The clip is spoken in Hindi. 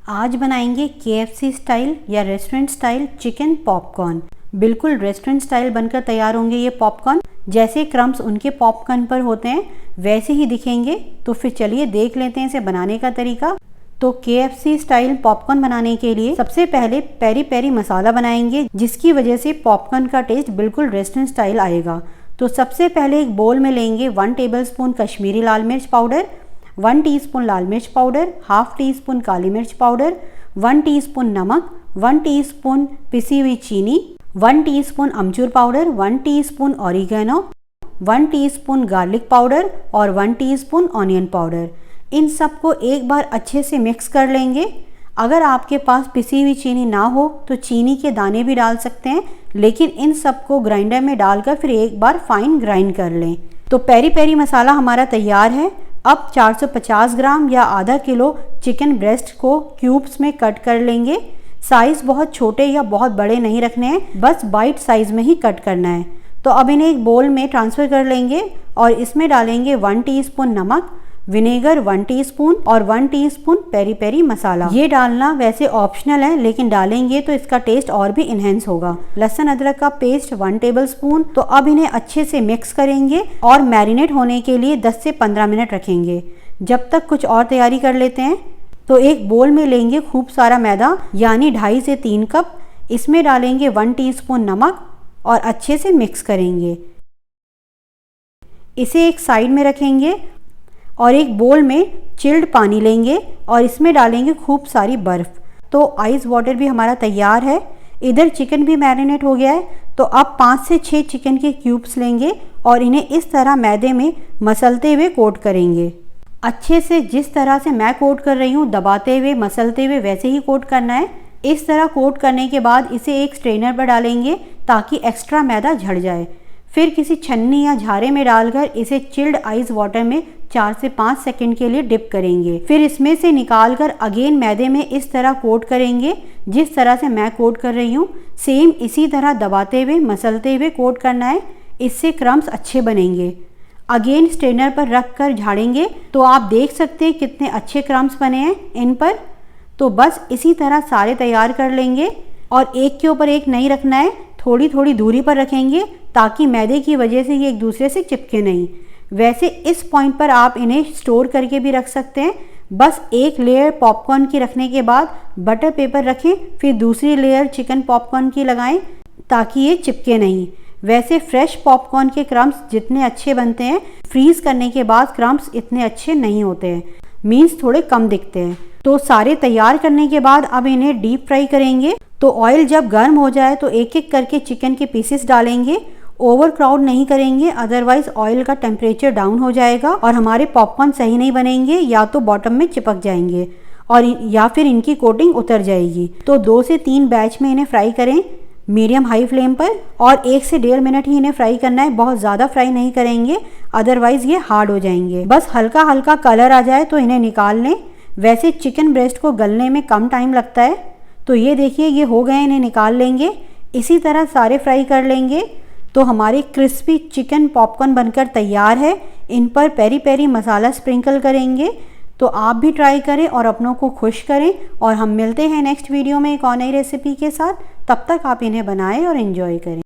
आज बनाएंगे KFC स्टाइल या रेस्टोरेंट स्टाइल चिकन पॉपकॉर्न। बिल्कुल रेस्टोरेंट स्टाइल बनकर तैयार होंगे ये पॉपकॉर्न। जैसे क्रम्स उनके पॉपकॉर्न पर होते हैं वैसे ही दिखेंगे। तो फिर चलिए देख लेते हैं इसे बनाने का तरीका। तो KFC स्टाइल पॉपकॉर्न बनाने के लिए सबसे पहले पेरी पेरी मसाला बनाएंगे, जिसकी वजह से पॉपकॉर्न का टेस्ट बिल्कुल रेस्टोरेंट स्टाइल आएगा। तो सबसे पहले एक बोल में लेंगे 1 टेबलस्पून कश्मीरी लाल मिर्च पाउडर, 1 टीस्पून लाल मिर्च पाउडर, हाफ टी स्पून काली मिर्च पाउडर, 1 टीस्पून नमक, 1 टीस्पून पिसी हुई चीनी, 1 teaspoon amchur powder, 1 teaspoon oregano, 1 teaspoon garlic powder और 1 टीस्पून ऑनियन पाउडर। इन सबको एक बार अच्छे से मिक्स कर लेंगे। अगर आपके पास पिसी हुई चीनी ना हो तो चीनी के दाने भी डाल सकते हैं, लेकिन इन सबको ग्राइंडर में डालकर फिर एक बार फाइन ग्राइंड कर लें। तो पेरी पेरी मसाला हमारा तैयार है। अब 450 ग्राम या आधा किलो चिकन ब्रेस्ट को क्यूब्स में कट कर लेंगे। साइज़ बहुत छोटे या बहुत बड़े नहीं रखने हैं, बस बाइट साइज़ में ही कट करना है। तो अब इन्हें एक बोल में ट्रांसफ़र कर लेंगे और इसमें डालेंगे 1 टीस्पून नमक, विनेगर 1 टीस्पून और 1 टीस्पून पेरी पेरी मसाला। ये डालना वैसे ऑप्शनल है, लेकिन डालेंगे तो इसका टेस्ट और भी इन्हेंस होगा। लहसुन अदरक का पेस्ट 1 टेबलस्पून। तो अब इन्हें अच्छे से मिक्स करेंगे और मैरिनेट होने के लिए 10 से 15 मिनट रखेंगे। जब तक कुछ और तैयारी कर लेते हैं। तो एक बोल में लेंगे खूब सारा मैदा, यानी 2.5 से 3 कप। इसमें डालेंगे 1 टीस्पून नमक और अच्छे से मिक्स करेंगे। इसे एक साइड में रखेंगे और एक बोल में चिल्ड पानी लेंगे और इसमें डालेंगे खूब सारी बर्फ़। तो आइस वाटर भी हमारा तैयार है। इधर चिकन भी मैरिनेट हो गया है। तो अब 5 से 6 चिकन के क्यूब्स लेंगे और इन्हें इस तरह मैदे में मसलते हुए कोट करेंगे। अच्छे से जिस तरह से मैं कोट कर रही हूँ, दबाते हुए मसलते हुए वैसे ही कोट करना है। इस तरह कोट करने के बाद इसे एक स्ट्रेनर पर डालेंगे ताकि एक्स्ट्रा मैदा झड़ जाए। फिर किसी छन्नी या झारे में डालकर इसे चिल्ड आइस वाटर में 4 से 5 सेकंड के लिए डिप करेंगे। फिर इसमें से निकालकर अगेन मैदे में इस तरह कोट करेंगे, जिस तरह से मैं कोट कर रही हूँ। सेम इसी तरह दबाते हुए मसलते हुए कोट करना है। इससे क्रम्स अच्छे बनेंगे। अगेन स्ट्रेनर पर रख कर झाड़ेंगे तो आप देख सकते हैं कितने अच्छे क्रम्स बने हैं इन पर। तो बस इसी तरह सारे तैयार कर लेंगे और एक के ऊपर एक नहीं रखना है, थोड़ी थोड़ी दूरी पर रखेंगे ताकि मैदे की वजह से ये एक दूसरे से चिपके नहीं। वैसे इस पॉइंट पर आप इन्हें स्टोर करके भी रख सकते हैं। बस एक लेयर पॉपकॉर्न की रखने के बाद बटर पेपर रखें, फिर दूसरी लेयर चिकन पॉपकॉर्न की लगाएं ताकि ये चिपके नहीं। वैसे फ्रेश पॉपकॉर्न के क्रम्स जितने अच्छे बनते हैं, फ्रीज करने के बाद क्रम्स इतने अच्छे नहीं होते हैं, मीन्स थोड़े कम दिखते हैं। तो सारे तैयार करने के बाद अब इन्हें डीप फ्राई करेंगे। तो ऑयल जब गर्म हो जाए तो एक एक करके चिकन के पीसेस डालेंगे। ओवर क्राउड नहीं करेंगे, अदरवाइज ऑयल का टेम्परेचर डाउन हो जाएगा और हमारे पॉपकॉर्न सही नहीं बनेंगे, या तो बॉटम में चिपक जाएंगे और या फिर इनकी कोटिंग उतर जाएगी। तो 2 से 3 बैच में इन्हें फ्राई करें मीडियम हाई फ्लेम पर और 1 से 1.5 मिनट ही इन्हें फ्राई करना है। बहुत ज़्यादा फ्राई नहीं करेंगे, अदरवाइज ये हार्ड हो जाएंगे। बस हल्का हल्का कलर आ जाए तो इन्हें निकाल लें। वैसे चिकन ब्रेस्ट को गलने में कम टाइम लगता है। तो ये देखिए ये हो गए, इन्हें निकाल लेंगे। इसी तरह सारे फ्राई कर लेंगे। तो हमारे क्रिस्पी चिकन पॉपकॉर्न बनकर तैयार है। इन पर पेरी पेरी मसाला स्प्रिंकल करेंगे। तो आप भी ट्राई करें और अपनों को खुश करें। और हम मिलते हैं नेक्स्ट वीडियो में एक और नई रेसिपी के साथ। तब तक आप इन्हें बनाएं और एंजॉय करें।